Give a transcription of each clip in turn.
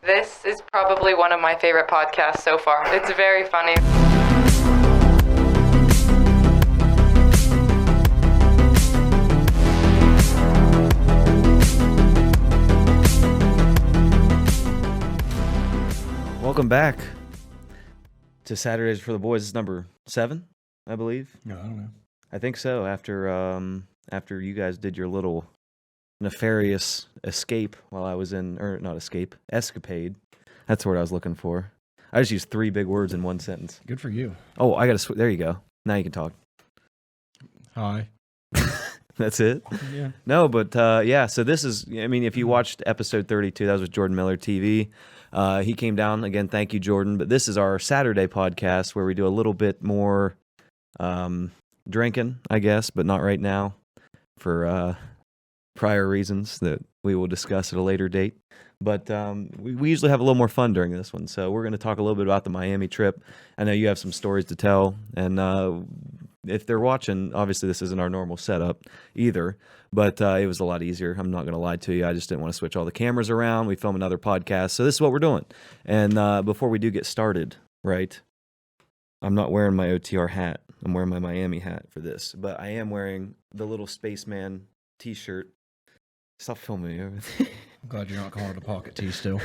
This is probably one of my favorite podcasts so far. It's very funny. Welcome back to Saturdays for the Boys. It's number 7, I believe. No, I don't know. I think so. After you guys did your little nefarious escape while I was in, or not escape, escapade. That's the word I was looking for. I just used 3 big words in one sentence. Good for you. Oh, I gotta. There you go. Now you can talk. Hi. That's it. Yeah. No, but yeah. So this is. I mean, if you watched episode 32, that was with Jordan Miller TV. He came down again. Thank you, Jordan. But this is our Saturday podcast where we do a little bit more drinking, I guess, but not right now for prior reasons that we will discuss at a later date. But we usually have a little more fun during this one. So we're going to talk a little bit about the Miami trip. I know you have some stories to tell. And if they're watching, obviously this isn't our normal setup either. But it was a lot easier. I'm not going to lie to you. I just didn't want to switch all the cameras around. We film another podcast. So this is what we're doing. And before we do get started, right, I'm not wearing my OTR hat. I'm wearing my Miami hat for this. But I am wearing the little spaceman t-shirt. Stop filming me. I'm glad you're not calling it a pocket tee still.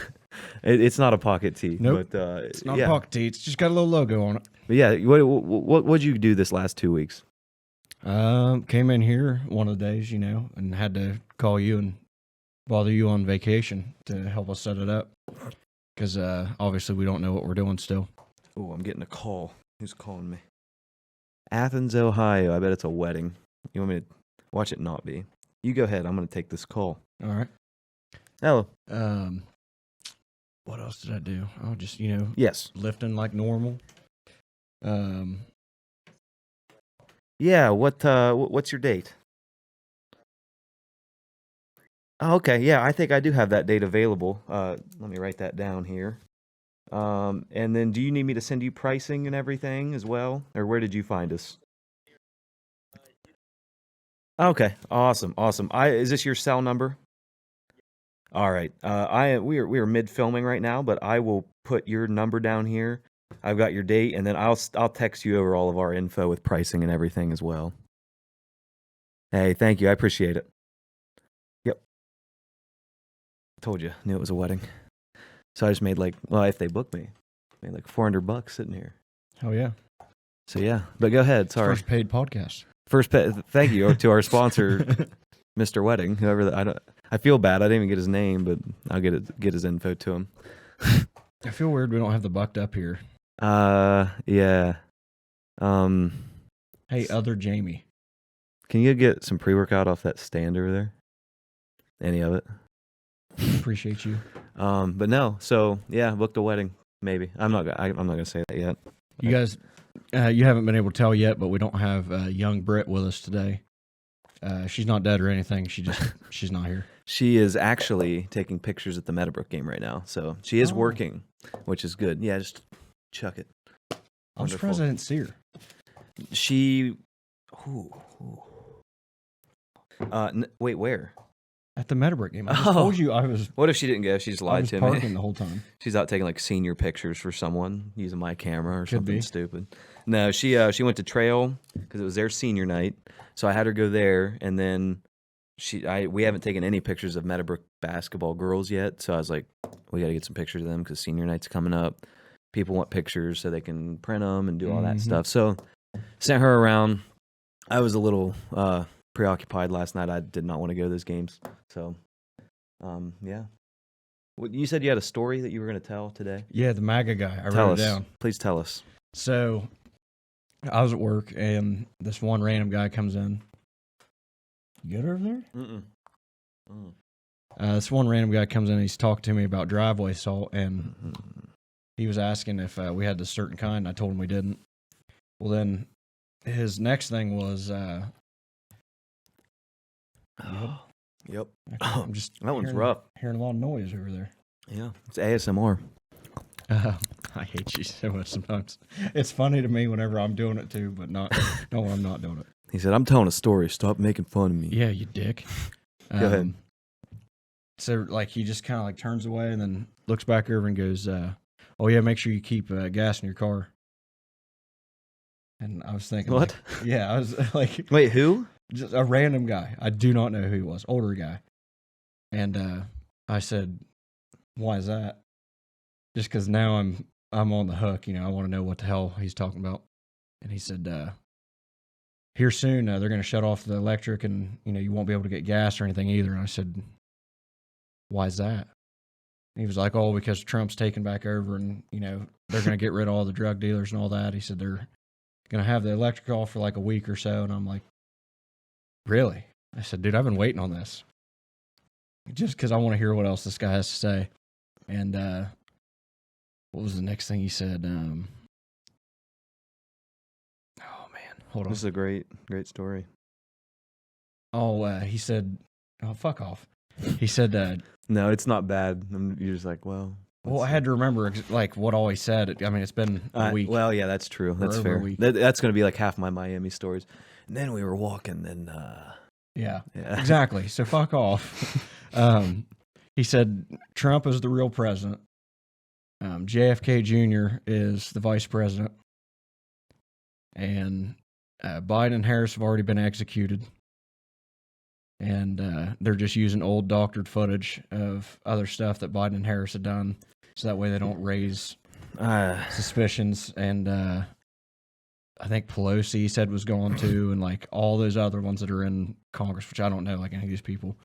It's not a pocket tee. Nope. But, It's not a pocket tee. It's just got a little logo on it. But yeah, what'd you do this last 2 weeks? Came in here one of the days, and had to call you and bother you on vacation to help us set it up. Because obviously we don't know what we're doing still. Oh, I'm getting a call. Who's calling me? Athens, Ohio. I bet it's a wedding. You want me to watch it not be? You go ahead. I'm going to take this call. All right. Hello. What else did I do? Oh, just, Yes. lifting like normal. Yeah, what's your date? Oh, okay, yeah, I think I do have that date available. Let me write that down here. And then do you need me to send you pricing and everything as well? Or where did you find us? Okay, awesome. Is this your cell number? All right. We are mid filming right now, but I will put your number down here. I've got your date, and then I'll text you over all of our info with pricing and everything as well. Hey, thank you. I appreciate it. Yep. Told you, knew it was a wedding. So I just made if they book me, made like $400 sitting here. Oh yeah. So yeah, but go ahead. Sorry. First paid podcast. Thank you to our sponsor, Mr. Wedding. I feel bad. I didn't even get his name, but I'll get his info to him. I feel weird we don't have the bucked up here. Yeah. Hey, other Jamie. Can you get some pre-workout off that stand over there? Any of it? Appreciate you. But no. So yeah, booked a wedding. Maybe I'm not gonna say that yet. You guys, you haven't been able to tell yet, but we don't have young Britt with us today. She's not dead or anything. She's not here. She is actually taking pictures at the Meadowbrook game right now. So she is working, which is good. Yeah, just chuck it. I'm surprised I didn't see her. She. Wait, where? At the Meadowbrook game. I just told you I was. What if she didn't go? She just lied to me. I was parking the whole time. She's out taking senior pictures for someone using my camera or Could something be. stupid. No, she went to Trail because it was their senior night. So I had her go there, and then we haven't taken any pictures of Meadowbrook basketball girls yet. So I was like, we got to get some pictures of them because senior night's coming up. People want pictures so they can print them and do all that stuff. So sent her around. I was a little preoccupied last night. I did not want to go to those games. So, yeah. You said you had a story that you were going to tell today? Yeah, the MAGA guy. I wrote it down. Please tell us. So, I was at work, and this one random guy comes in. You good over there? Mm-mm. This one random guy comes in, and he's talking to me about driveway salt, and he was asking if we had this certain kind. I told him we didn't. Well, then his next thing was... Yep. I'm just that one's rough. Hearing a lot of noise over there. Yeah, it's ASMR. I hate you so much sometimes. It's funny to me whenever I'm doing it too, but not when I'm not doing it. He said, I'm telling a story. Stop making fun of me. Yeah, you dick. Go ahead. So, like, he just kind of, like, turns away, and then looks back over and goes, "Oh yeah, make sure you keep gas in your car." And I was thinking, What? like, yeah, I was like, Wait, who? just a random guy. I do not know who he was, older guy. And I said, "Why is that?" Just because now I'm on the hook. I want to know what the hell he's talking about. And he said, "Here soon, they're going to shut off the electric, and you won't be able to get gas or anything either." And I said, "Why is that?" And he was like, "Oh, because Trump's taking back over, and they're going to get rid of all the drug dealers and all that." He said they're going to have the electric off for like a week or so. And I'm like, "Really?" I said, "Dude, I've been waiting on this just because I want to hear what else this guy has to say." And what was the next thing he said? Oh man, hold on. This is a great story. Oh, he said, "Oh, fuck off." He said, No, it's not bad. You're just like, well. well, I had to remember like what all he said. I mean, it's been a week. Well, yeah, that's true. That's over a fair. week. That's going to be like half my Miami stories. And then we were walking, then Yeah, yeah. exactly. So fuck off. He said Trump is the real president. JFK Jr. is the vice president. And Biden and Harris have already been executed. And they're just using old doctored footage of other stuff that Biden and Harris had done, so that way they don't raise suspicions. And I think Pelosi said was going to, and like all those other ones that are in Congress, which I don't know like any of these people.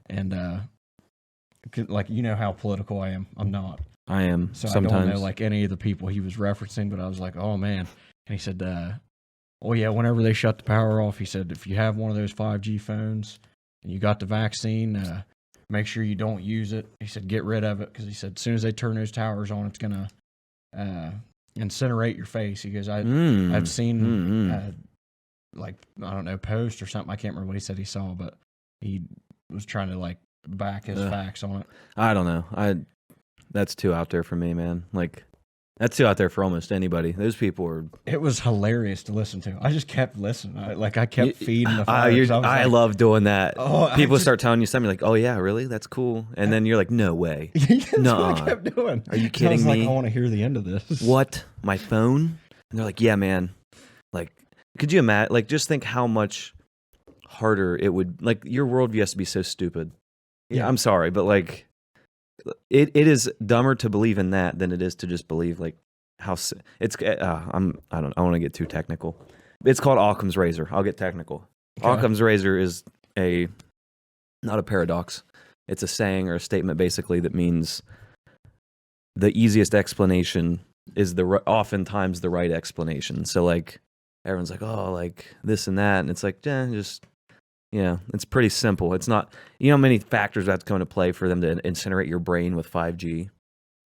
And like how political I am. I'm not. I am So sometimes. I don't know like any of the people he was referencing, but I was like, oh man. And he said, oh yeah, whenever they shut the power off, he said, if you have one of those 5G phones and you got the vaccine, make sure you don't use it. He said, get rid of it, because he said, as soon as they turn those towers on, it's going to incinerate your face. He goes, I've seen like, I don't know, post or something. I can't remember what he said he saw, but he was trying to like back his facts on it. I don't know. That's too out there for me, man. Like, that's too out there for almost anybody. Those people are. It was hilarious to listen to. I just kept listening. I kept feeding the fire. I love doing that. Oh, people start telling you something, you're like, oh yeah, really? That's cool. And then you're like, no way. That's No. what I kept doing. Are you And I kidding was me? like, I want to hear the end of this. What? My phone? And they're like, yeah, man. Like, could you imagine? Like, just think how much harder it would. Like, your worldview has to be so stupid. Yeah, I'm sorry, but like, it is dumber to believe in that than it is to just believe like how it's. I don't want to get too technical. It's called Occam's razor. I'll get technical. Okay. Occam's razor is not a paradox. It's a saying or a statement basically that means the easiest explanation is oftentimes the right explanation. So like everyone's like, oh, like this and that, and it's like, just. Yeah, it's pretty simple. It's not, how many factors have to come into play for them to incinerate your brain with 5G?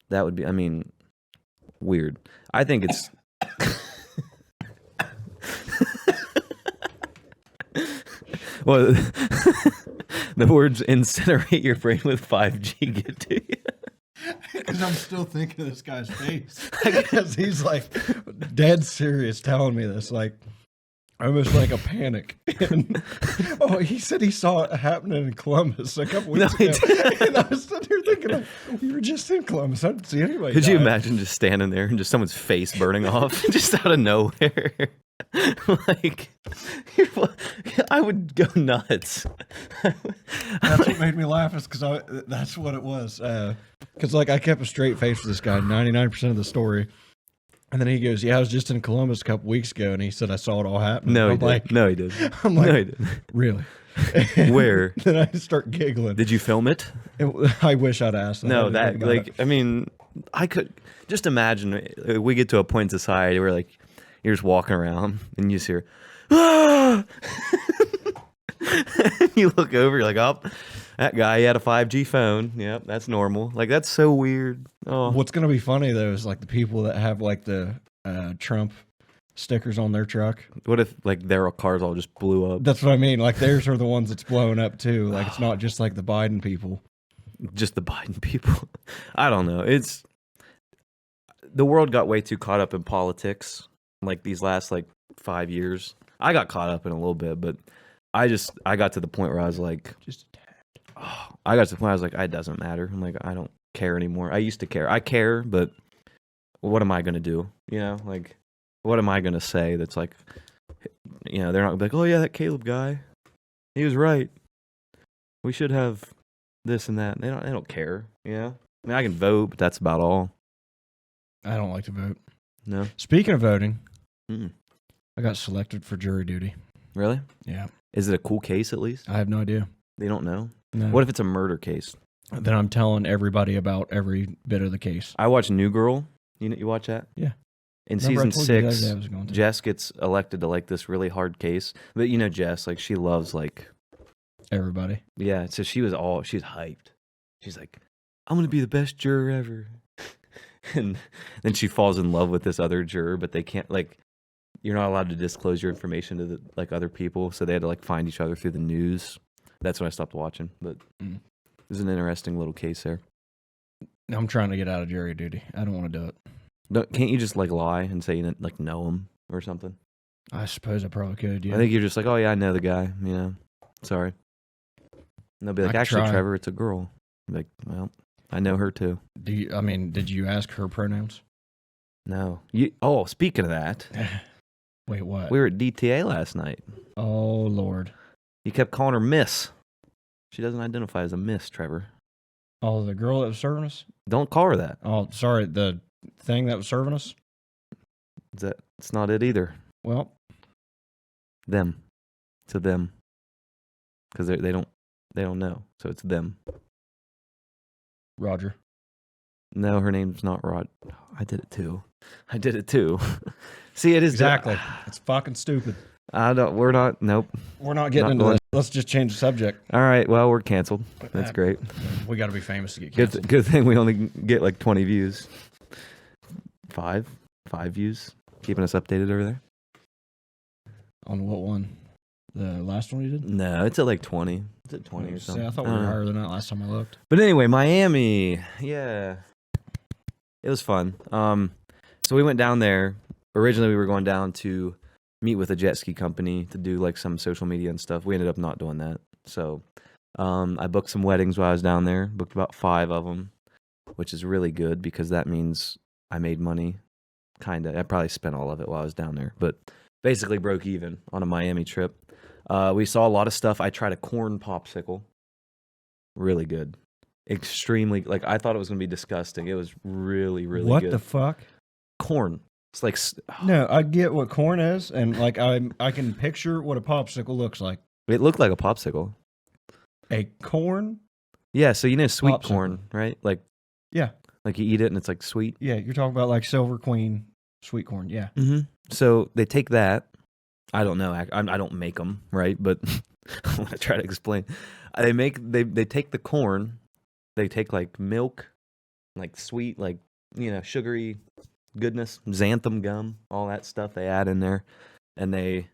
That would be, weird. I think it's. Well, the words incinerate your brain with 5G get to you. Because I'm still thinking of this guy's face. Because he's like dead serious telling me this, like almost like a panic. And, he said he saw it happening in Columbus a couple weeks ago. And I was sitting here thinking, like, we were just in Columbus. I didn't see anybody. Could you imagine just standing there and just someone's face burning off just out of nowhere? Like, I would go nuts. That's what made me laugh, is because that's what it was. Because like I kept a straight face with this guy 99% of the story. And then he goes, yeah, I was just in Columbus a couple weeks ago, and he said I saw it all happen. No, he I'm didn't. like, No, he didn't. I'm like, no, he didn't. Really? Where? Then I start giggling. Did you film it? I wish I'd asked that. No, I could just imagine we get to a point in society where like you're just walking around and you just hear, ah! You look over, you're like, oh, that guy, he had a 5G phone. Yep, that's normal. Like, that's so weird. Oh, What's going to be funny, though, is like the people that have like the Trump stickers on their truck. What if like their cars all just blew up? That's what I mean. Like theirs are the ones that's blowing up too. Like it's not just like the Biden people. Just the Biden people. I don't know. The world got way too caught up in politics like these last like 5 years. I got caught up in a little bit, but I got to the point where I was like, Just I got to the point where I was like, it doesn't matter. I'm like, I don't care anymore. I used to care. I care, but what am I gonna do? You know, like, what am I gonna say? That's like, you know, they're not gonna be like, oh yeah, that Caleb guy, he was right. We should have this and that. They don't care. You know, I mean, I can vote, but that's about all. I don't like to vote. No. Speaking of voting, Mm-mm. I got selected for jury duty. Really? Yeah. Is it a cool case at least? I have no idea. They don't know. No. What if it's a murder case? Then I'm telling everybody about every bit of the case. I watch New Girl. You watch that? Yeah. In Remember I season told you the other 6, day I was going to. Jess gets elected to like this really hard case. But you know Jess, like she loves like Everybody. yeah, so she's hyped. She's like, I'm gonna be the best juror ever. And then she falls in love with this other juror, but they can't like you're not allowed to disclose your information to the like other people, so they had to like find each other through the news. That's when I stopped watching. But there's an interesting little case there. I'm trying to get out of jury duty. I don't want to do it. Can't you just like lie and say you didn't like know him or something? I suppose I probably could, yeah. I think you're just like, oh yeah, I know the guy. You know, sorry. And they'll be like, I actually, try. Trevor, it's a girl. I'm like, well, I know her too. Did you ask her pronouns? No. Speaking of that, Wait, what? we were at DTA last night. Oh, Lord. You kept calling her Miss. She doesn't identify as a Miss, Trevor. Oh, the girl that was serving us? Don't call her that. Oh, sorry, the thing that was serving us? It's not it either. Well, Them. To them. Because they don't know. So it's them. Roger. No, her name's not Rod. I did it too. See, it is Exactly. It's fucking stupid. We're not. Nope. We're not getting Not into going- this. Let's just change the subject. All right. Well, we're canceled. That's great. We got to be famous to get canceled. Good thing we only get like 20 views. Five views. Keeping us updated over there. On what one? The last one you did? No, it's at like 20. It's at 20 or See, something. I thought we were higher than that last time I looked. But anyway, Miami. Yeah. It was fun. So we went down there. Originally, we were going down to meet with a jet ski company to do like some social media and stuff. We ended up not doing that. So I booked some weddings while I was down there. Booked about 5 of them, which is really good because that means I made money. Kind of. I probably spent all of it while I was down there. But basically broke even on a Miami trip. We saw a lot of stuff. I tried a corn popsicle. Really good. Extremely, like, I thought it was going to be disgusting. It was really, really What good. the fuck? Corn. It's like, No, I get what corn is, and like I can picture what a popsicle looks like. it looked like a popsicle. A corn? Yeah, so you know sweet Popsicle. corn, right? Like Yeah. you eat it and it's like sweet. Yeah, you're talking about like Silver Queen sweet corn. Yeah. Mm-hmm. So they take that. I don't know. I don't make them, right? But I want to try to explain. They take the corn. They take like milk, like sweet, like, you know, sugary goodness, xanthan gum, all that stuff they add in there, and they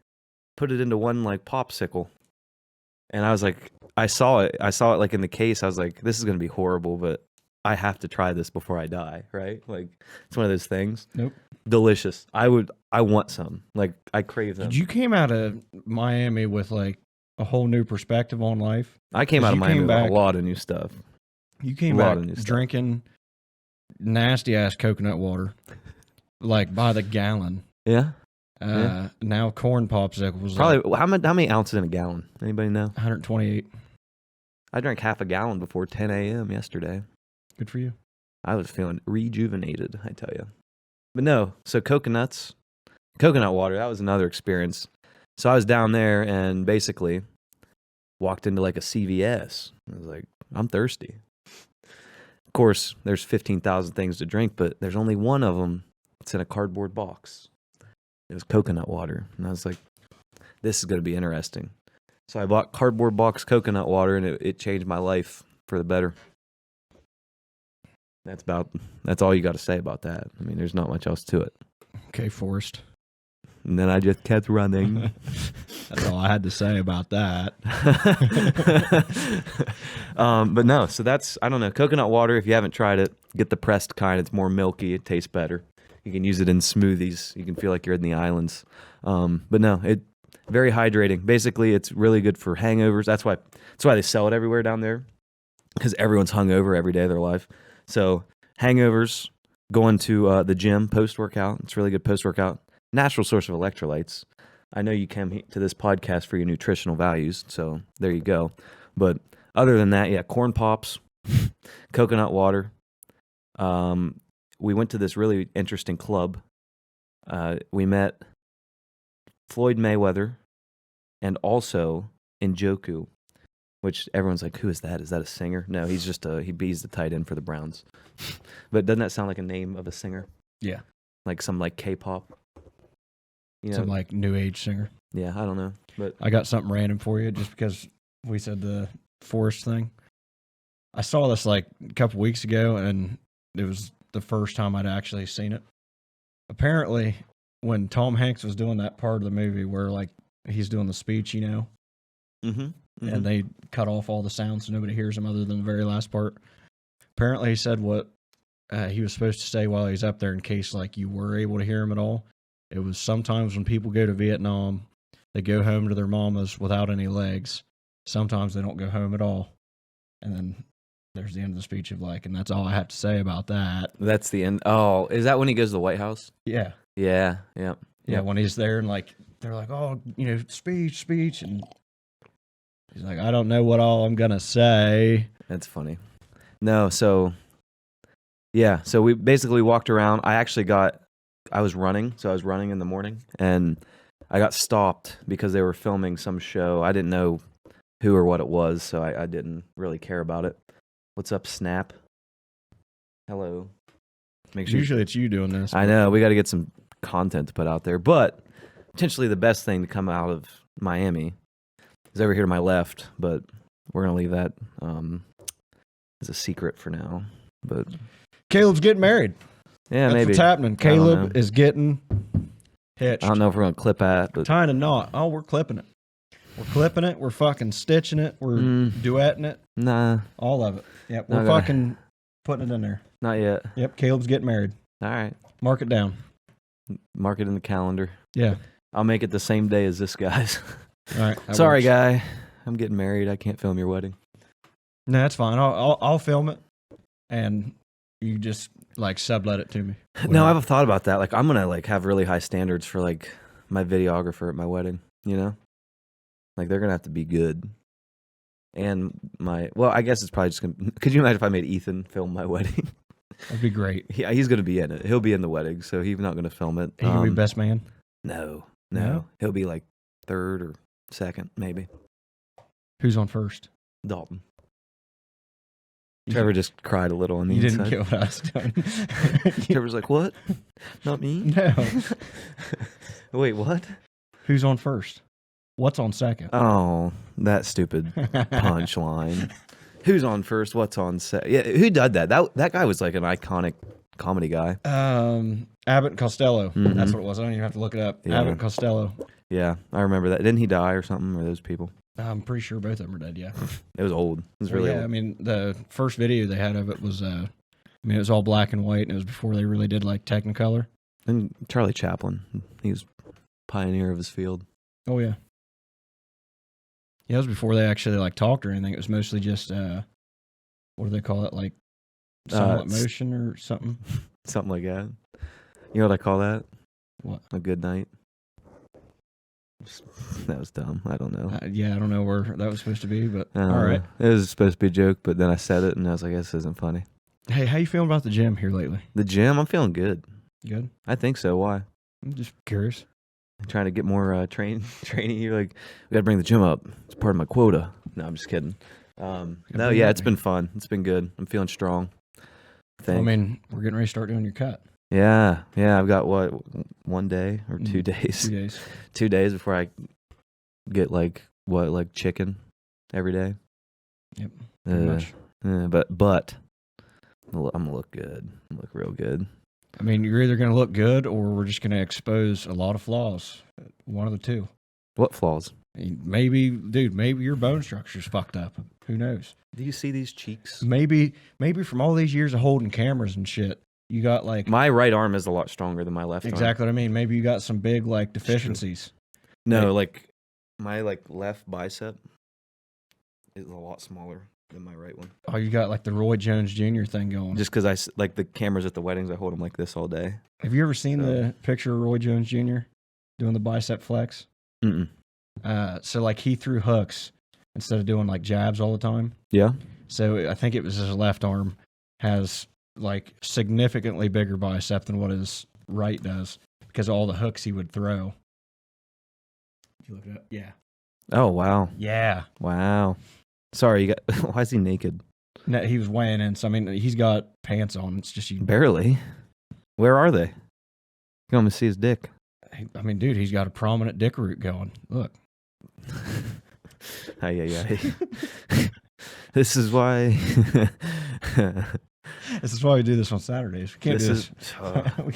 put it into one like popsicle. And I was like, I saw it like in the case. I was like, this is gonna be horrible, but I have to try this before I die, right? Like, it's one of those things. Nope. Delicious. I want some. Like, I crave them. You came out of Miami with like a whole new perspective on life. I came out of you Miami came with back- a lot of new stuff. You came A lot back of new stuff. drinking nasty ass coconut water, like by the gallon. Yeah. Now corn popsicles. Probably. How many ounces in a gallon? Anybody know? 128. I drank half a gallon before 10 a.m. yesterday. Good for you. I was feeling rejuvenated, I tell you. But no, so coconut water, that was another experience. So I was down there and basically walked into like a CVS. I was like, I'm thirsty. Of course, there's 15,000 things to drink, but there's only one of them that's in a cardboard box. It was coconut water. And I was like, this is going to be interesting. So I bought cardboard box coconut water, and it changed my life for the better. That's all you got to say about that. I mean, there's not much else to it. Okay, Forrest. And then I just kept running. That's all I had to say about that. But no, so that's, I don't know, coconut water, if you haven't tried it, get the pressed kind. It's more milky. It tastes better. You can use it in smoothies. You can feel like you're in the islands. But no, very hydrating. Basically, it's really good for hangovers. That's why they sell it everywhere down there, because everyone's hungover every day of their life. So hangovers, going to the gym post-workout. It's really good post-workout. Natural source of electrolytes. I know you came to this podcast for your nutritional values, so there you go. But other than that, yeah, corn pops, coconut water. We went to this really interesting club. We met Floyd Mayweather and also Njoku, which everyone's like, who is that? Is that a singer? No, he's just he's the tight end for the Browns. But doesn't that sound like a name of a singer? Yeah. Like some like K-pop? You know? Some like new age singer. Yeah, I don't know. But I got something random for you just because we said the forest thing. I saw this like a couple weeks ago, and it was the first time I'd actually seen it. Apparently, when Tom Hanks was doing that part of the movie where like he's doing the speech, you know, and they cut off all the sounds so nobody hears him other than the very last part. Apparently, he said what he was supposed to say while he's up there in case like you were able to hear him at all. It was sometimes when people go to Vietnam, they go home to their mamas without any legs. Sometimes they don't go home at all. And then there's the end of the speech of like, and that's all I have to say about that. That's the end. Oh, is that when he goes to the White House? Yeah. Yeah. Yeah, when he's there and like, they're like, oh, you know, speech. And he's like, I don't know what all I'm going to say. That's funny. No, so, yeah. So we basically walked around. I was running. So I was running in the morning. And I got stopped because they were filming some show. I didn't know who or what it was, so I didn't really care about it. What's up, Snap? Hello. Make sure Usually it's you doing this. I know. We got to get some content to put out there. But potentially the best thing to come out of Miami is over here to my left, but we're going to leave that as a secret for now. But Caleb's getting married. yeah, That's maybe. what's happening. Caleb is getting hitched. I don't know if we're going to clip that. But Tying a knot. Oh, we're clipping it. We're clipping it. We're fucking stitching it. We're duetting it. nah, All of it. Yep. Not We're gonna- fucking putting it in there. not yet. Yep. Caleb's getting married. All right. Mark it down. Mark it in the calendar. Yeah. I'll make it the same day as this guy's. All right. that Sorry, works. guy. I'm getting married. I can't film your wedding. No, that's fine. I'll film it, and you just like sublet it to me. No, I've thought about that. Like, I'm gonna like have really high standards for like my videographer at my wedding. You know, like they're gonna have to be good. And I guess it's probably just gonna. Could you imagine if I made Ethan film my wedding? That'd be great. Yeah, he's gonna be in it. He'll be in the wedding, so he's not gonna film it. He can be best man. No, No? he'll be like third or second, maybe. Who's on first? Dalton. You Trevor just cried a little on the You inside. didn't get what I was doing. Trevor's like, what? Not me? No. Wait, what? Who's on first? What's on second? Oh, that stupid punchline. Who's on first? What's on second? Yeah, who did that? That guy was like an iconic comedy guy. Abbott Costello. Mhm. That's what it was. I don't even have to look it up. Yeah. Abbott Costello. Yeah, I remember that. Didn't he die or something? Or those people? I'm pretty sure both of them are dead. Yeah. It was old. It was really yeah. old. I mean, the first video they had of it was, it was all black and white, and it was before they really did like Technicolor. And Charlie Chaplin, he was pioneer of his field. Oh yeah. Yeah, it was before they actually like talked or anything. It was mostly just what do they call it? Like silent motion or something. Something like that. You know what I call that? What? A good night. That was dumb. I don't know. Yeah, I don't know where that was supposed to be, but I don't all know. right. It was supposed to be a joke, but then I said it and I was like, this isn't funny. Hey, how you feeling about the gym here lately? The gym, I'm feeling good. Good. I think so. Why? I'm just curious. I'm trying to get more training. You're like, we got to bring the gym up. It's part of my quota. No, I'm just kidding. No, bring yeah, it it's up. been fun. It's been good. I'm feeling strong. I mean, we're getting ready to start doing your cut. Yeah. I've got what, 1 day or 2 days? 2 days. 2 days before I get like chicken every day. Yep. Pretty much. But I'm gonna look good. I'm gonna look real good. I mean, you're either going to look good or we're just going to expose a lot of flaws. One of the two. What flaws? Maybe your bone structure's fucked up. Who knows? Do you see these cheeks? Maybe from all these years of holding cameras and shit, you got like My right arm is a lot stronger than my left arm. exactly what I mean. Maybe you got some big like deficiencies. No, like my left bicep is a lot smaller than my right one. Oh, you got like the Roy Jones Jr. thing going. Just because like the cameras at the weddings, I hold them like this all day. Have you ever seen the picture of Roy Jones Jr. doing the bicep flex? Mm-mm. So like he threw hooks instead of doing like jabs all the time. Yeah. So I think it was his left arm has like significantly bigger bicep than what his right does because of all the hooks he would throw. You look it up. Yeah. Oh wow. Yeah. Wow. Sorry, you got. Why is he naked? No, he was weighing in. So I mean, he's got pants on. It's just you. Barely. Where are they? You want me to see his dick? I mean, dude, he's got a prominent dick root going. Look. Ay. This is why. This is why we do this on Saturdays. We can't do this.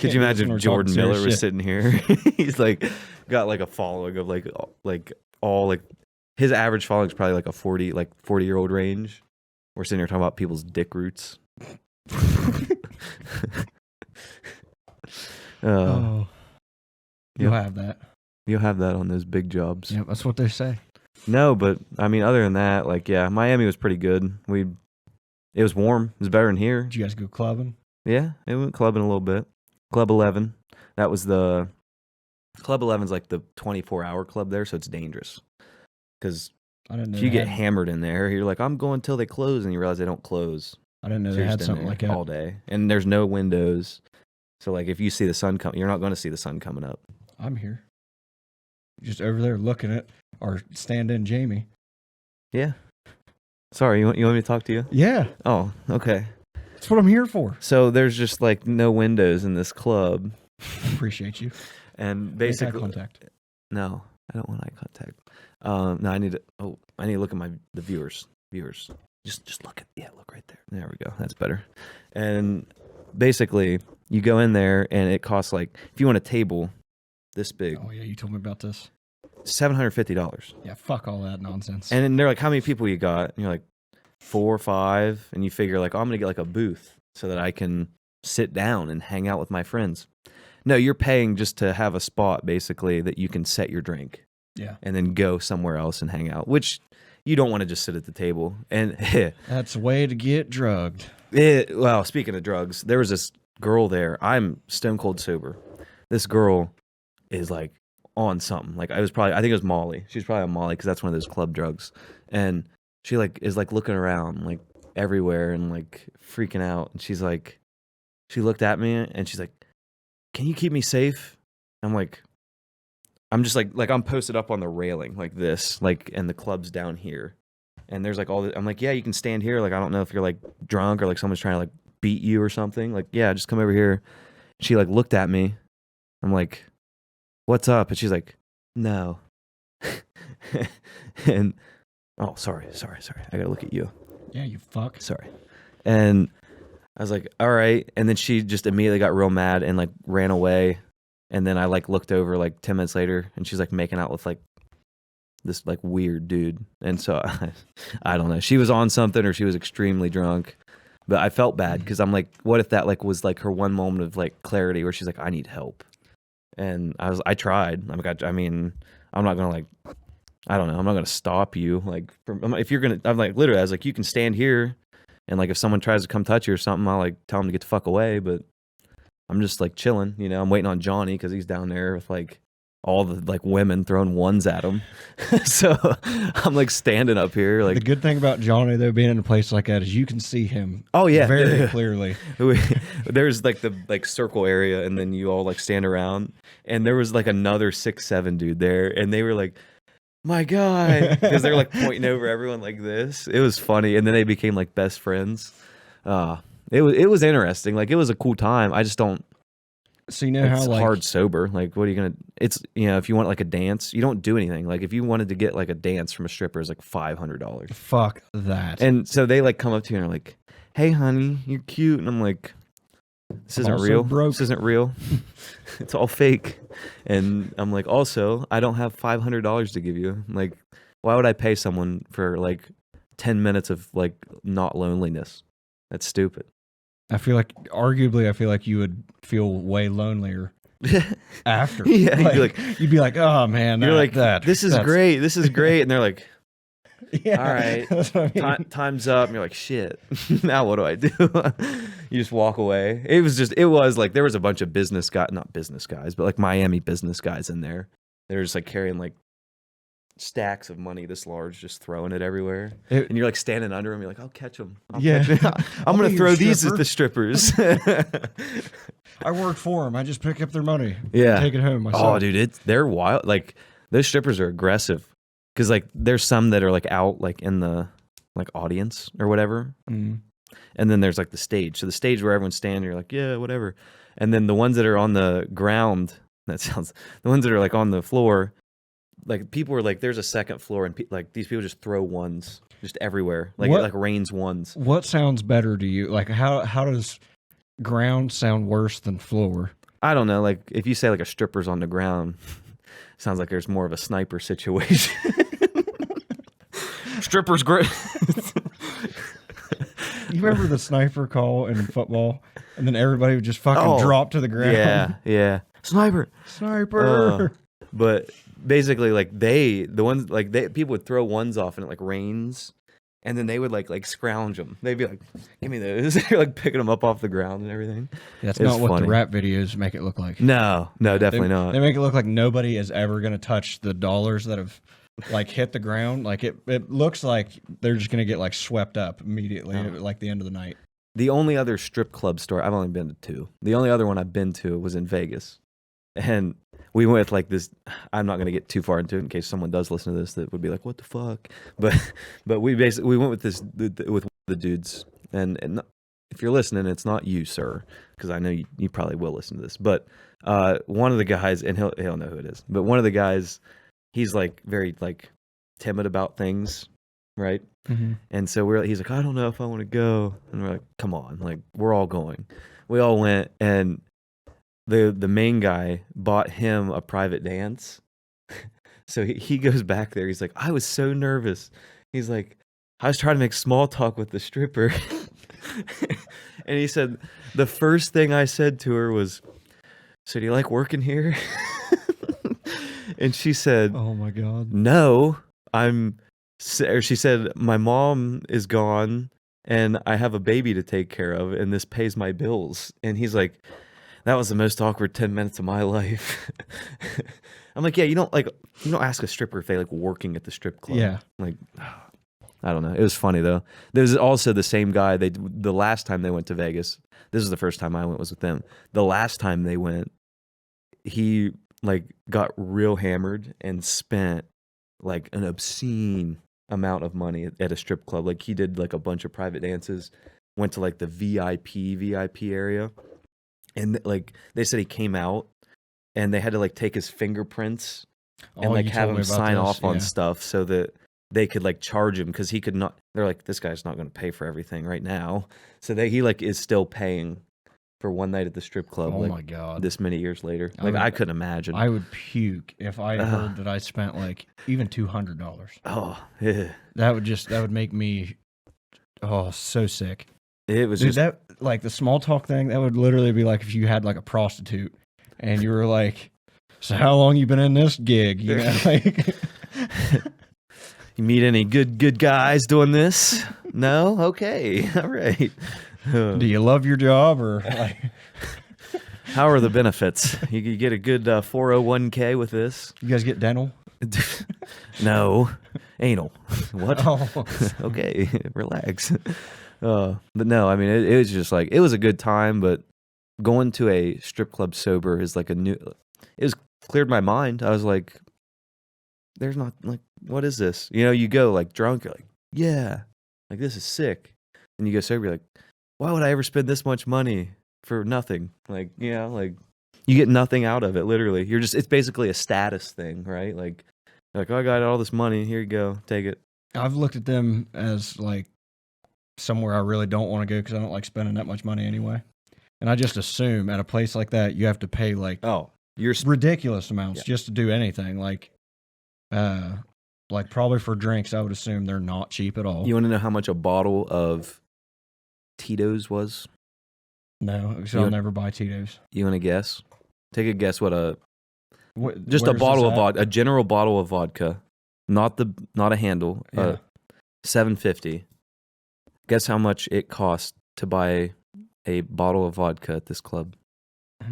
Could you imagine if Jordan Miller was sitting here? He's like got like a following of like all like his average following is probably like a 40-year-old range. We're sitting here talking about people's dick roots. You'll have that. You'll have that on those big jobs. Yeah, that's what they say. No, but I mean, other than that, like, yeah, Miami was pretty good. It was warm. It was better than here. Did you guys go clubbing? Yeah, it went clubbing a little bit. Club 11. That was the Club 11's like the 24-hour club there, so it's dangerous. Because if you get hammered in there, you're like, I'm going till they close, and you realize they don't close. I didn't know they had something like that all day, and there's no windows. So like, if you see the sun come, you're not going to see the sun coming up. I'm here, just over there looking at our stand-in Jamie. Yeah. Sorry, you want me to talk to you? Yeah. Oh, okay. That's what I'm here for. So there's just like no windows in this club. Appreciate you. And basically, eye contact. No, I don't want eye contact. No, I need to. Oh, I need to look at the viewers. Just look right there. There we go. That's better. And basically, you go in there, and it costs like, if you want a table this big. Oh yeah, you told me about this. $750. Yeah, fuck all that nonsense. And then they're like, how many people you got? And you're like, 4 or 5. And you figure like, oh, I'm gonna get like a booth so that I can sit down and hang out with my friends. No, you're paying just to have a spot basically that you can set your drink. Yeah. And then go somewhere else and hang out, which you don't want to just sit at the table. And that's a way to get drugged. Well, speaking of drugs, there was this girl there. I'm stone cold sober. This girl is like on something. Like I think it was Molly. She's probably on Molly because that's one of those club drugs. And she like is like looking around like everywhere and like freaking out. And she's like, she looked at me and she's like, can you keep me safe? I'm just like I'm posted up on the railing like this, like, and the club's down here. And there's like I'm like, yeah, you can stand here. Like, I don't know if you're like drunk or like someone's trying to like beat you or something. Like, yeah, just come over here. She like looked at me. I'm like, what's up? And she's like, no. And, oh, sorry. I gotta look at you. Yeah, you fuck. Sorry. And I was like, all right. And then she just immediately got real mad and like ran away. And then I like looked over like 10 minutes later and she's like making out with like this like weird dude. And so I don't know. She was on something or she was extremely drunk. But I felt bad because I'm like, what if that like was like her one moment of like clarity where she's like, I need help. And I tried. I'm not gonna like, I don't know. I'm not gonna stop you. Like, if you're gonna, I'm like literally, I was like, you can stand here, and like if someone tries to come touch you or something, I'll like tell them to get the fuck away. But I'm just like chilling, you know. I'm waiting on Johnny because he's down there with like all the like women throwing ones at him. So I'm like standing up here. Like, the good thing about Johnny though being in a place like that is you can see him. Oh yeah, very clearly. There's like the like circle area, and then you all like stand around, and there was like another 6'7" dude there, and they were like, my God, because they're like pointing over everyone like this. It was funny, and then they became like best friends. It was interesting. Like, it was a cool time. I just don't. So you know it's how like hard sober. Like, what are you gonna? It's, you know, if you want like a dance, you don't do anything. Like, if you wanted to get like a dance from a stripper, it's like $500. Fuck that. And so they like come up to you and are like, "Hey, honey, you're cute," and I'm like, "This isn't real. Broke. This isn't real. It's all fake." And I'm like, "Also, I don't have $500 to give you. Like, why would I pay someone for like 10 minutes of like not loneliness? That's stupid." I feel like you would feel way lonelier after. Yeah, like, you'd be like, oh man, you're like, this is great. This is great. And they're like, Yeah, all right, that's what I mean. time's up. And you're like, shit. Now what do I do? You just walk away. It was like there was a bunch of not business guys, but like Miami business guys in there. They're just like carrying like stacks of money this large, just throwing it everywhere. And you're like standing under them. You're like, I'll catch them. I'm going to throw these at the strippers. I worked for them. I just pick up their money. Yeah. Take it home myself. Oh, dude, they're wild. Like those strippers are aggressive because like there's some that are like out like in the like audience or whatever. Mm. And then there's like the stage. So the stage where everyone's standing, you're like, yeah, whatever. And then the ones that are on the ground, the ones that are like on the floor, like people are like, there's a second floor and like these people just throw ones just everywhere. Like it like rains ones. What sounds better to you? Like how does ground sound worse than floor? I don't know. Like if you say like a stripper's on the ground, sounds like there's more of a sniper situation. Stripper's great. You remember the sniper call in football, and then everybody would just fucking drop to the ground. Yeah, sniper. But basically, like people would throw ones off, and it like rains, and then they would like scrounge them. They'd be like, "Give me those." They're like picking them up off the ground and everything. That's not what the rap videos make it look like. No, definitely not. They make it look like nobody is ever going to touch the dollars that have like hit the ground. Like it looks like they're just going to get like swept up immediately at like the end of the night. The only other strip club store, I've only been to 2. The only other one I've been to was in Vegas. And we went with like this, I'm not going to get too far into it in case someone does listen to this that would be like, what the fuck? But we went with with the dudes. And if you're listening, it's not you, sir, because I know you probably will listen to this. But one of the guys, and he'll know who it is, but one of the guys, he's like very like timid about things, right? Mm-hmm. And so he's like, I don't know if I want to go. And we're like, come on, like we're all going. We all went, and the main guy bought him a private dance. So he goes back there. He's like, I was so nervous. He's like, I was trying to make small talk with the stripper. And he said, the first thing I said to her was, so do you like working here? And she said, oh my God, no, she said, my mom is gone and I have a baby to take care of and this pays my bills. And he's like, that was the most awkward 10 minutes of my life. I'm like, yeah, you don't ask a stripper if they like working at the strip club. Yeah. Like, I don't know. It was funny though. There's also the same guy. The last time they went to Vegas, this is the first time I went was with them. The last time they went, he like got real hammered and spent like an obscene amount of money at a strip club. Like he did like a bunch of private dances, went to like the VIP area. And like they said he came out and they had to like take his fingerprints and like have him sign off on stuff so that they could like charge him because he could not. They're like, this guy's not going to pay for everything right now. So he like is still paying for one night at the strip club. Oh like, my God. This many years later. Like I couldn't imagine. I would puke if I heard that I spent like even $200. Oh, yeah. That would make me so sick. It was just that like the small talk thing. That would literally be like if you had like a prostitute and you were like, so how long you been in this gig? You know, like you meet any good guys doing this? No? Okay. All right. Do you love your job or like how are the benefits? You get a good 401k with this? You guys get dental? No. Anal. What? Oh. Okay. Relax. But no, I mean, it was just like, it was a good time, but going to a strip club sober is like it cleared my mind. I was like, there's not like, what is this? You know, you go like drunk, you're like, yeah, like this is sick. And you go sober, you're like, why would I ever spend this much money for nothing? Like, you know, like you get nothing out of it. Literally. It's basically a status thing, right? Like, oh, I got all this money. Here you go. Take it. I've looked at them as like somewhere I really don't want to go because I don't like spending that much money anyway. And I just assume at a place like that, you have to pay like ridiculous amounts just to do anything. Like probably for drinks, I would assume they're not cheap at all. You want to know how much a bottle of Tito's was? No, because I'll never buy Tito's. You want to guess? Take a guess what a bottle of vodka, a general bottle of vodka, not a handle. Yeah. $7.50. Guess how much it cost to buy a bottle of vodka at this club? Let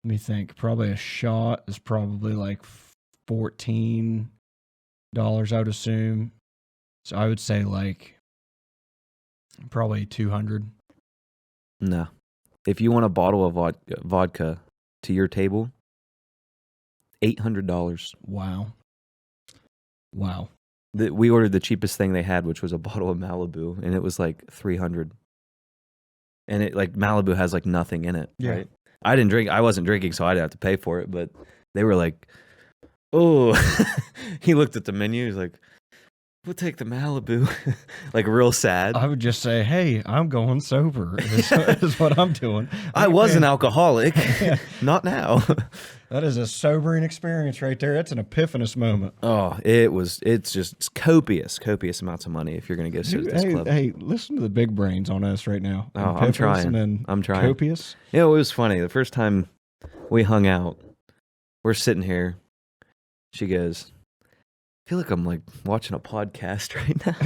me think. Probably a shot is probably like $14, I would assume. So I would say like probably 200. No. If you want a bottle of vodka to your table, $800. Wow. We ordered the cheapest thing they had, which was a bottle of Malibu, and it was like $300. And it like Malibu has like nothing in it, right? I wasn't drinking, so I didn't have to pay for it, but they were like, oh, he looked at the menu, he's like, we'll take the Malibu. Like real sad. I would just say, hey, I'm going sober is what I'm doing. I was an alcoholic. Not now. That is a sobering experience right there. That's an epiphanous moment. Oh, it's just copious amounts of money if you're going to go to this club. Hey, listen to the big brains on us right now. Oh, I'm trying. I'm trying. Copious. You know, it was funny. The first time we hung out, we're sitting here. She goes, I feel like I'm like watching a podcast right now.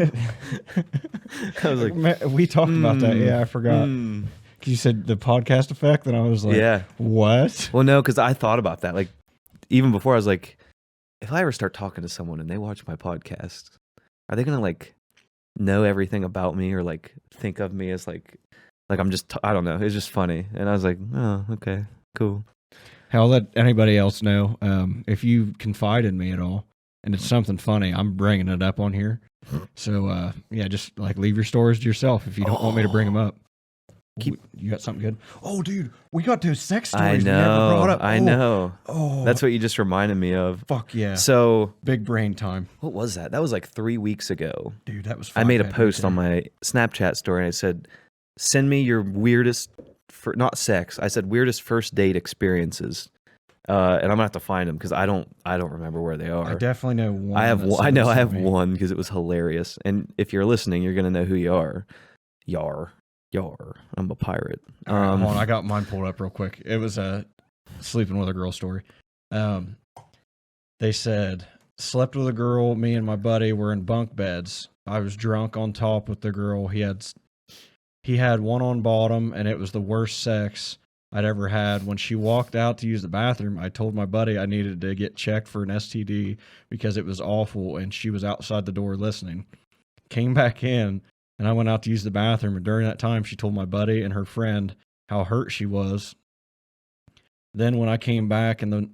I was like, we talked about that. Yeah, I forgot. You said the podcast effect, and I was like, yeah. What? Well, no, because I thought about that. Like, even before, I was like, if I ever start talking to someone and they watch my podcast, are they gonna like know everything about me or like think of me as like I'm just I don't know. It's just funny, and I was like, oh, okay, cool. Hey, I'll let anybody else know if you confide in me at all, and it's something funny. I'm bringing it up on here. So yeah, just like leave your stories to yourself if you don't want me to bring them up. You got something good? Oh, dude, we got those sex stories we never brought up. I know. Oh, that's what you just reminded me of. Fuck yeah. So big brain time. What was that? That was like 3 weeks ago. Dude, that was. I made a post on my Snapchat story and I said, "Send me your weirdest, not sex. I said weirdest first date experiences." And I'm gonna have to find them because I don't remember where they are. I definitely know one. I have one because it was hilarious. And if you're listening, you're gonna know who you are. Yar. I'm a pirate. Hold on, I got mine pulled up real quick. It was a sleeping with a girl story. They said, slept with a girl, me and my buddy were in bunk beds. I was drunk on top with the girl. He had one on bottom, and it was the worst sex I'd ever had. When she walked out to use the bathroom, I told my buddy I needed to get checked for an STD because it was awful, and she was outside the door listening. Came back in, and I went out to use the bathroom, and during that time, she told my buddy and her friend how hurt she was. Then when I came back in,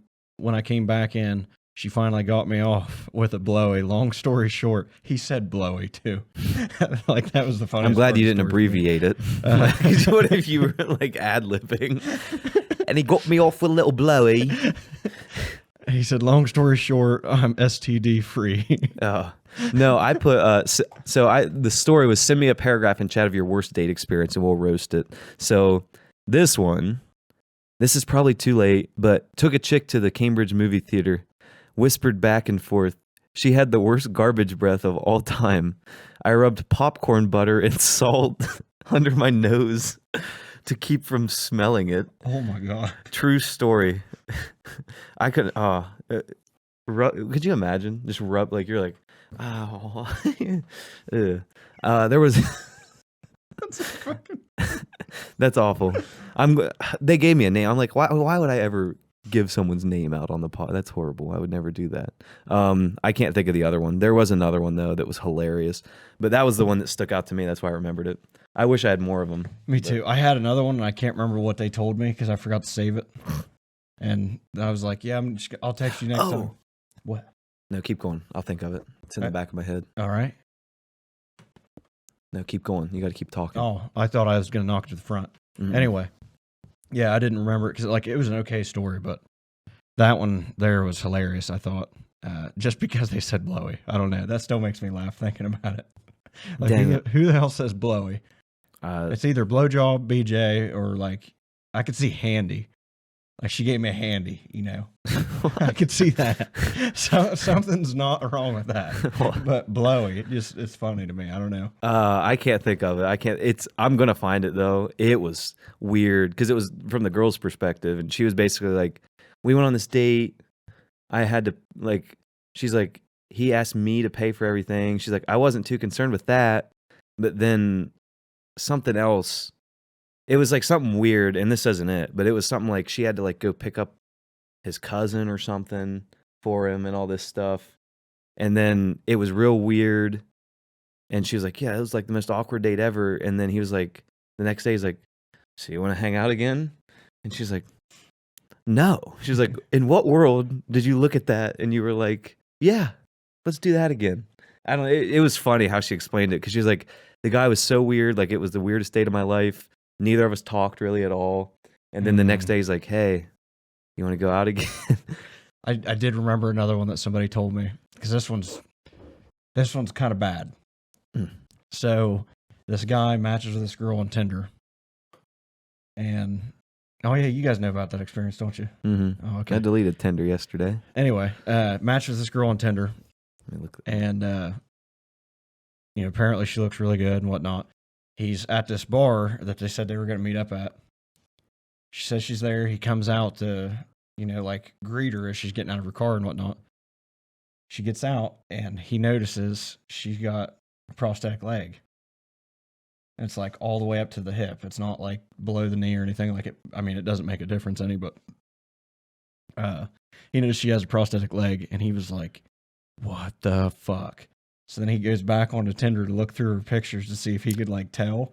she finally got me off with a blowy. Long story short, he said blowy too. Like that was the funniest. I'm glad you didn't abbreviate it. What if you were like ad-libbing? And he got me off with a little blowy. He said, long story short, I'm STD free. Oh. No, I put the story was send me a paragraph in chat of your worst date experience and we'll roast it. So this is probably too late, but took a chick to the Cambridge movie theater, whispered back and forth. She had the worst garbage breath of all time. I rubbed popcorn butter and salt under my nose to keep from smelling it. Oh my God. True story. I couldn't, could you imagine? Just rub, like you're like, oh, there was. That's awful. They gave me a name. I'm like, why would I ever give someone's name out on the pod? That's horrible. I would never do that. I can't think of the other one. There was another one though that was hilarious, but that was the one that stuck out to me. That's why I remembered it. I wish I had more of them. Me too. I had another one and I can't remember what they told me because I forgot to save it. And I was like, yeah, I'll text you next time. What? No, keep going. I'll think of it. It's in the back of my head. All right. No, keep going. You got to keep talking. Oh, I thought I was going to knock it to the front. Mm-hmm. Anyway, yeah, I didn't remember it because like it was an okay story, but that one there was hilarious. I thought just because they said blowy. I don't know. That still makes me laugh thinking about it. Like who the hell says blowy? It's either blowjob, BJ, or like I could see handy. Like she gave me a handy, you know. I could see that. So something's not wrong with that. But blowy, it's funny to me. I don't know. I can't think of it. I'm gonna find it though. It was weird because it was from the girl's perspective, and she was basically like, we went on this date. I had to like. She's like, he asked me to pay for everything. She's like, I wasn't too concerned with that, but then something else. It was like something weird, and this isn't it, but it was something like she had to like go pick up his cousin or something for him and all this stuff. And then it was real weird. And she was like, yeah, it was like the most awkward date ever. And then he was like, the next day he's like, so you want to hang out again? And she's like, no. She's like, in what world did you look at that and you were like, yeah, let's do that again? I don't know. It was funny how she explained it, because she was like, the guy was so weird. Like, it was the weirdest date of my life. Neither of us talked really at all. And then the next day he's like, hey, you want to go out again? I did remember another one that somebody told me, because this one's kind of bad. So this guy matches with this girl on Tinder, and oh yeah, you guys know about that experience, don't you? Mm-hmm. Oh, okay. I deleted Tinder yesterday. Anyway, matches with this girl on Tinder, and apparently she looks really good and whatnot. He's at this bar that they said they were going to meet up at. She says she's there. He comes out to, like greet her as she's getting out of her car and whatnot. She gets out and he notices she's got a prosthetic leg. And it's like all the way up to the hip. It's not like below the knee or anything like it. I mean, it doesn't make a difference any, but he noticed she has a prosthetic leg, and he was like, what the fuck? So then he goes back onto Tinder to look through her pictures to see if he could like tell.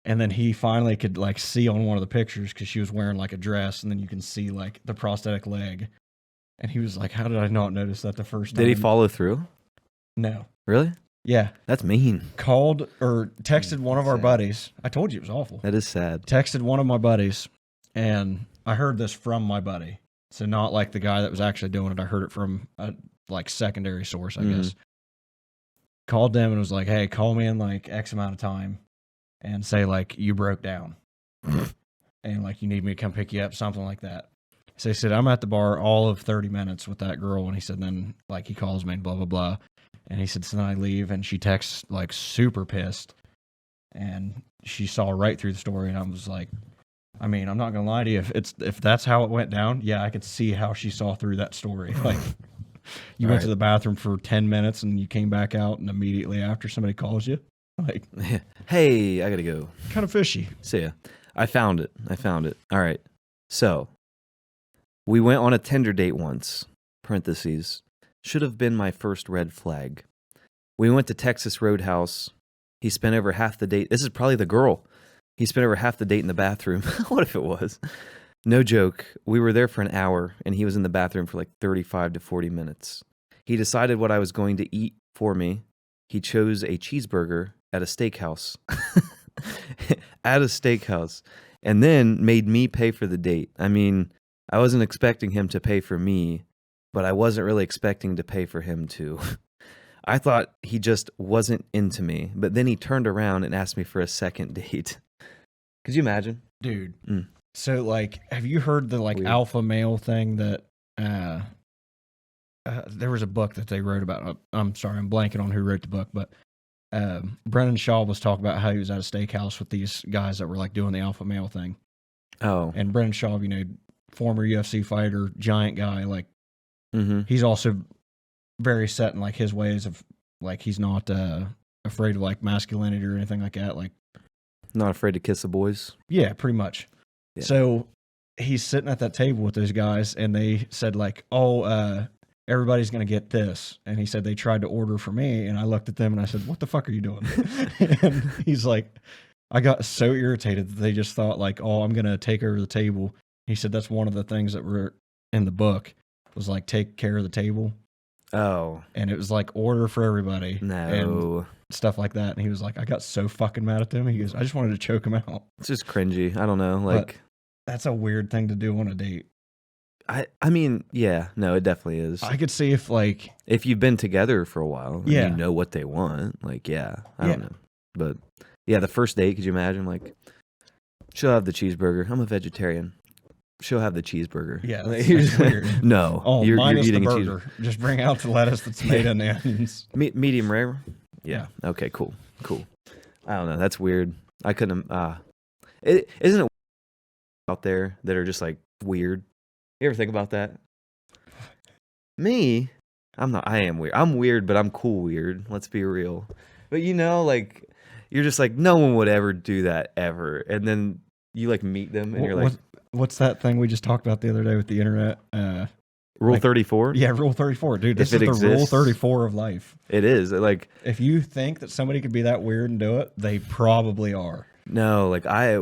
And then he finally could like see on one of the pictures, because she was wearing like a dress, and then you can see like the prosthetic leg. And he was like, how did I not notice that the first time? Did he follow through? No. Really? Yeah. That's mean. Called or texted one of our buddies. I told you it was awful. That is sad. Texted one of my buddies, and I heard this from my buddy. So not like the guy that was actually doing it. I heard it from a like secondary source, I guess. Called them and was like, hey, call me in like X amount of time and say like you broke down and like you need me to come pick you up, something like that. So he said, I'm at the bar all of 30 minutes with that girl. And he said, then like he calls me and blah, blah, blah. And he said, so then I leave, and she texts like super pissed, and she saw right through the story. And I was like, I mean, I'm not going to lie to you. If that's how it went down, yeah, I could see how she saw through that story. Like you went to the bathroom for 10 minutes and you came back out, and immediately after somebody calls you, like, hey, I got to go. Kind of fishy. So yeah, I found it. All right. So we went on a Tinder date once, parentheses, should have been my first red flag. We went to Texas Roadhouse. He spent over half the date. This is probably the girl. He spent over half the date in the bathroom. What if it was? No joke. We were there for an hour, and he was in the bathroom for like 35 to 40 minutes. He decided what I was going to eat for me. He chose a cheeseburger at a steakhouse. At a steakhouse. And then made me pay for the date. I mean, I wasn't expecting him to pay for me, but I wasn't really expecting to pay for him too. I thought he just wasn't into me, but then he turned around and asked me for a second date. Could you imagine? Dude. So, like, have you heard the, like, alpha male thing that, there was a book that they wrote about. I'm sorry, I'm blanking on who wrote the book, but Brennan Shaw was talking about how he was at a steakhouse with these guys that were, like, doing the alpha male thing. Oh. And Brennan Shaw, former UFC fighter, giant guy, like, he's also very set in, like, his ways of, like, he's not afraid of, like, masculinity or anything like that, like, not afraid to kiss the boys? Yeah, pretty much. Yeah. So he's sitting at that table with those guys, and they said, like, oh, everybody's going to get this. And he said they tried to order for me, and I looked at them, and I said, what the fuck are you doing? And he's like, I got so irritated that they just thought, like, oh, I'm going to take over the table. He said that's one of the things that were in the book was, like, take care of the table. Oh. And it was, like, order for everybody. No. And stuff like that. And he was like, I got so fucking mad at them. He goes, I just wanted to choke him out. It's just cringy. I don't know. Like, but that's a weird thing to do on a date. I mean, yeah, no, it definitely is. I could see if you've been together for a while, and you know what they want. Like, yeah, I don't know. But yeah, the first date, could you imagine? Like, she'll have the cheeseburger. I'm a vegetarian. She'll have the cheeseburger. Yeah, that's weird. No, you're eating the a burger. Just bring out the lettuce, the tomato, and the onions. Medium rare? Yeah. Okay, cool. I don't know. That's weird. I couldn't, isn't it out there that are just like weird? You ever think about that? Me, I'm not. I am weird. I'm weird, but I'm cool weird. Let's be real. But you know, like you're just like no one would ever do that ever, and then you like meet them and you're like, what's that thing we just talked about the other day with the internet? Rule 34. Yeah, Rule 34, dude. This If is it the Rule exists. 34 of life. It is like If you think that somebody could be that weird and do it, they probably are. no, like I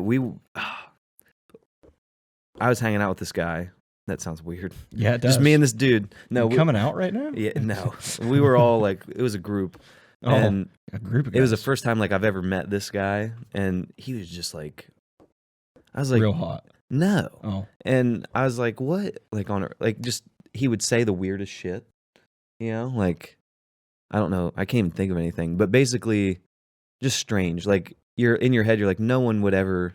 was hanging out with this guy. That sounds weird. Yeah, it does. Just me and this dude. No, You coming out right now? yeah, no. We were all like, it was a group, Oh, and a group of guys. it was the first time like I've ever met this guy, and he was just like, I was like, real hot. no, Oh, and I was like, what? Like just he would say the weirdest shit, you know, like I don't know, I can't even think of anything, but basically, just strange. Like you're in your head, you're like, no one would ever.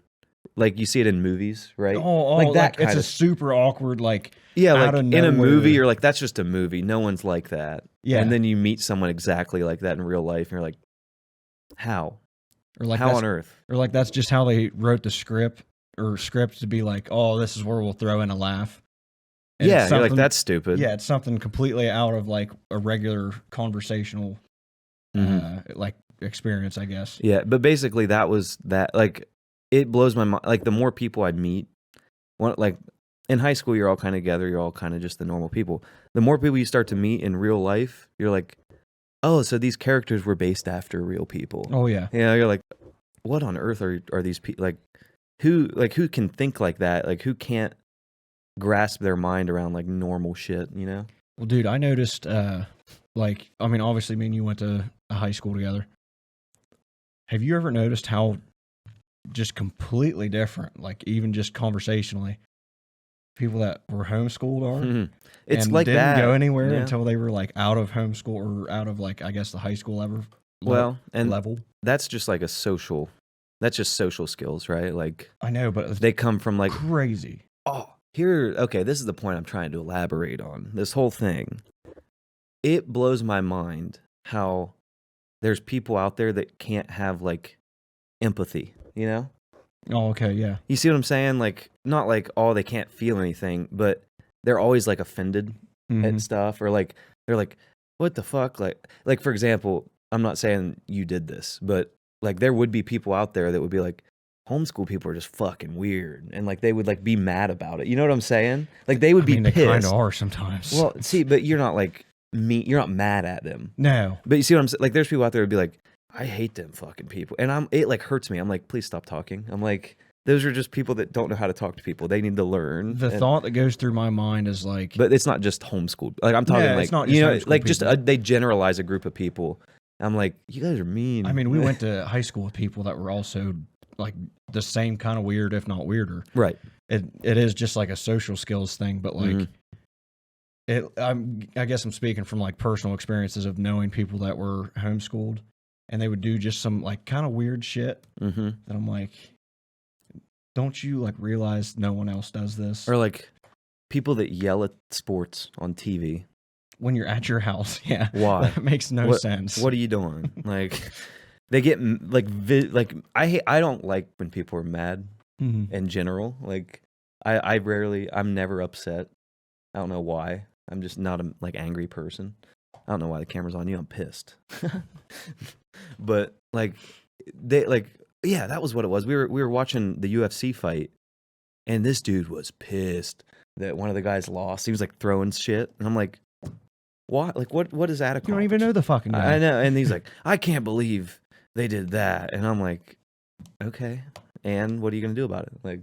Like you see it in movies, right? like that it's kind a of super awkward, like yeah, out like of in a nowhere. movie, you're like, that's just a movie. No one's like that. Yeah. And then you meet someone exactly like that in real life, and you're like, how? or like how that's, on earth? or like that's just how they wrote the script to be like, oh, this is where we'll throw in a laugh. And Yeah, it's you're like, something- that's stupid. Yeah, it's something completely out of like a regular conversational like experience, I guess. Yeah, but basically that was that. Like, it blows my mind. Like, the more people I meet, like in high school, you're all kind of together. You're all kind of just the normal people. The more people you start to meet in real life, you're like, oh, so these characters were based after real people. Oh yeah. You know, you're like, what on earth are these people? Like, who can think like that? Like, who can't grasp their mind around like normal shit? You know? Well, dude, I noticed, like, I mean, obviously, me and you went to a high school together. Have you ever noticed how just completely different, like, even just conversationally, people that were homeschooled are? Mhm. It's and like didn't that. go anywhere Yeah. until they were like out of homeschool or out of like, I guess, the high school Well, and level. that's just like that's just social skills, right? Like, I know, but it's they come from like, crazy. okay, this is the point I'm trying to elaborate on. This whole thing, it blows my mind how there's people out there that can't have like empathy, you know? Oh, okay, yeah. You see what I'm saying? Like, not like, oh, they can't feel anything, but they're always like offended Mhm. at stuff, or like, they're like, what the fuck? Like, for example, I'm not saying you did this, but like, there would be people out there that would be like, homeschool people are just fucking weird, and like they would like be mad about it. You know what I'm saying? Like they would be They pissed. kind of are sometimes. Well, see, but you're not like me. You're not mad at them. no. But you see what I'm saying? Like there's people out there who'd be like, I hate them fucking people, and it like hurts me. I'm like, please stop talking. I'm like, those are just people that don't know how to talk to people. They need to learn. The thought that goes through my mind is like, But it's not just homeschooled. Like I'm talking No, like it's not you just know, homeschooled like just people. they generalize a group of people. I'm like, you guys are mean. I mean, we went to high school with people that were also like the same kind of weird, if not weirder. right. It is just like a social skills thing, but like Mhm. I guess I'm speaking from like personal experiences of knowing people that were homeschooled and they would do just some like kind of weird shit Mm-hmm. that I'm like, don't you like realize no one else does this? Or like people that yell at sports on TV. When you're at your house, yeah. Why? That makes no sense. What are you doing? Like they get like I don't like when people are mad Mhm. in general. Like I'm never upset. I don't know why. I'm just not a like angry person. I don't know why the camera's on you. I'm pissed. But like they like yeah, that was what it was. We were watching the UFC fight, and this dude was pissed that one of the guys lost. He was like throwing shit, and I'm like, why? Like what is that? You don't even know the fucking guy. I know. And he's like, I can't believe they did that. And I'm like, okay. And what are you going to do about it? Like,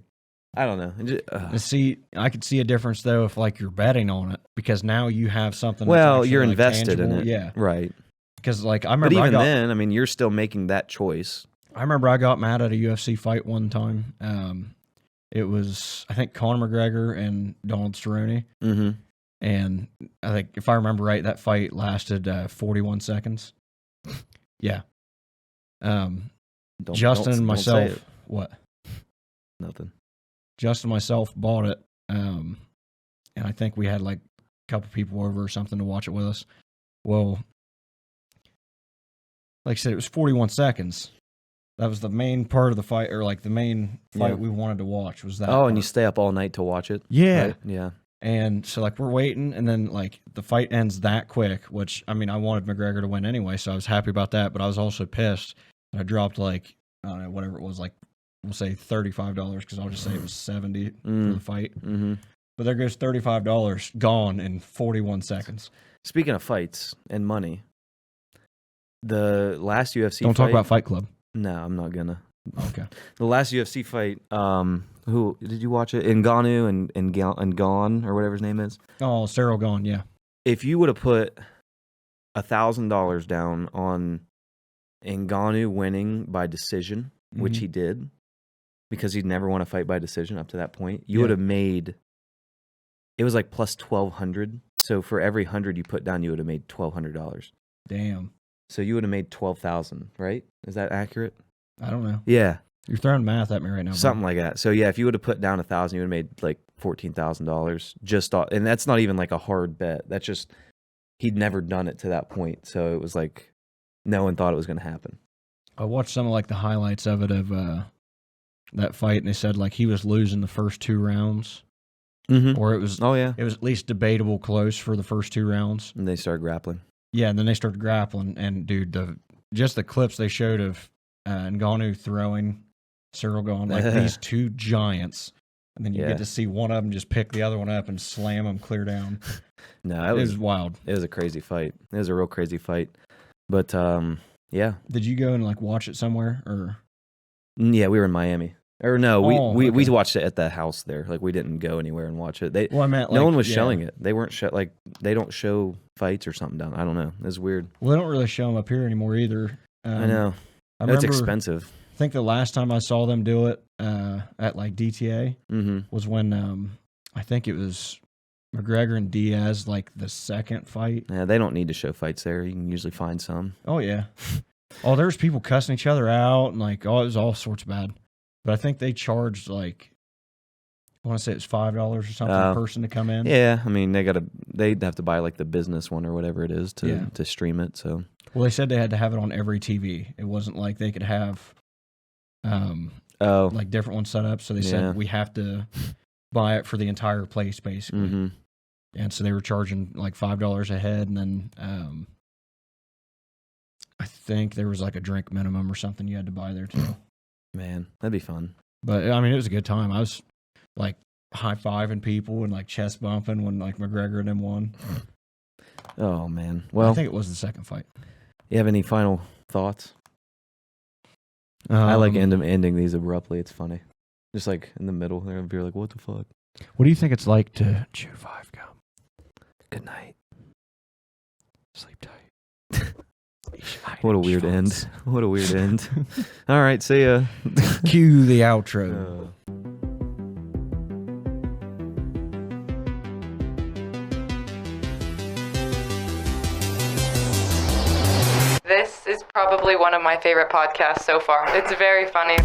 I don't know. And see, I could see a difference though if like you're betting on it because now you have something. that's well, actually, you're like, invested in tangible. it. Yeah, Right. because like I But remember, even then, I mean, you're still making that choice. I remember I got mad at a UFC fight one time. It was I think Conor McGregor and Donald Cerrone, Mm-hmm. and I think if I remember right, that fight lasted 41 seconds. Yeah. Justin and myself. What? Nothing. Justin and myself bought it, and I think we had like a couple people over or something to watch it with us. Well, like I said, it was 41 seconds. That was the main part of the fight, or like the main fight Yeah. we wanted to watch was that. Oh, and part. you stay up all night to watch it? Yeah. Right? Yeah. And so like we're waiting, and then like the fight ends that quick, which I mean I wanted McGregor to win anyway, so I was happy about that. But I was also pissed that I dropped like I don't know whatever it was, like we'll say $35 because I'll just say it was 70 for the fight. Mm-hmm. But there goes $35 gone in 41 seconds. Speaking of fights and money, the last UFC Don't fight, talk about Fight Club. No, I'm not gonna. Okay. The last UFC fight, who did you watch it? Ngannou and Gone or whatever his name is. Oh, Cyril gone, yeah. If you would have put $1,000 down on Ngannou winning by decision, which he did, because he'd never won a fight by decision up to that point, you would have made. It was like plus 1,200. So for every 100 you put down, you would have made $1,200. Damn. So you would have made 12,000, right? Is that accurate? I don't know. Yeah. You're throwing math at me right now. Something like that. So yeah, if you would have put down 1,000, you would have made like $14,000 just off, and that's not even like a hard bet. That's just he'd never done it to that point. So it was like no one thought it was going to happen. I watched some of like the highlights of it of that fight, and they said like he was losing the first 2 rounds, or it was it was at least debatable close for the first 2 rounds. And they started grappling. Yeah, and then they started grappling, and dude, just the clips they showed of Ngannou throwing Cyril Gone, like these 2 giants, and then you get to see one of them just pick the other one up and slam them clear down. No, it was wild. It was a crazy fight. It was a real crazy fight. But yeah. Did you go and like watch it somewhere or? Yeah, we were in Miami. Or no, we watched it at the house there. Like we didn't go anywhere and watch it. I meant like, no one was showing it. They weren't like they don't show fights or something down. I don't know. It's weird. Well, they don't really show them up here anymore either. I know. It's expensive. I think the last time I saw them do it at like DTA was when I think it was McGregor and Diaz, like the second fight. Yeah, they don't need to show fights there. You can usually find some. Oh yeah. Oh, there's people cussing each other out and like it was all sorts of bad. But I think they charged like I want to say it's $5 or something per person to come in. Yeah, I mean they'd have to buy like the business one or whatever it is to stream it. So well, they said they had to have it on every TV. It wasn't like they could have like different ones set up. So they said we have to buy it for the entire place basically. And so they were charging like $5 a head, and then I think there was like a drink minimum or something you had to buy there too. Man, that'd be fun. But I mean, it was a good time. I was like high-fiving people and like chest bumping when like McGregor and them won. Oh man. Well, I think it was the second fight. You have any final thoughts? I like ending these abruptly. It's funny. Just like in the middle there, you're like, what the fuck? What do you think it's like to chew 5 gum? Good night. Sleep tight. What a weird end. What a weird end. All right, see ya. Cue the outro. This is probably one of my favorite podcasts so far. It's very funny.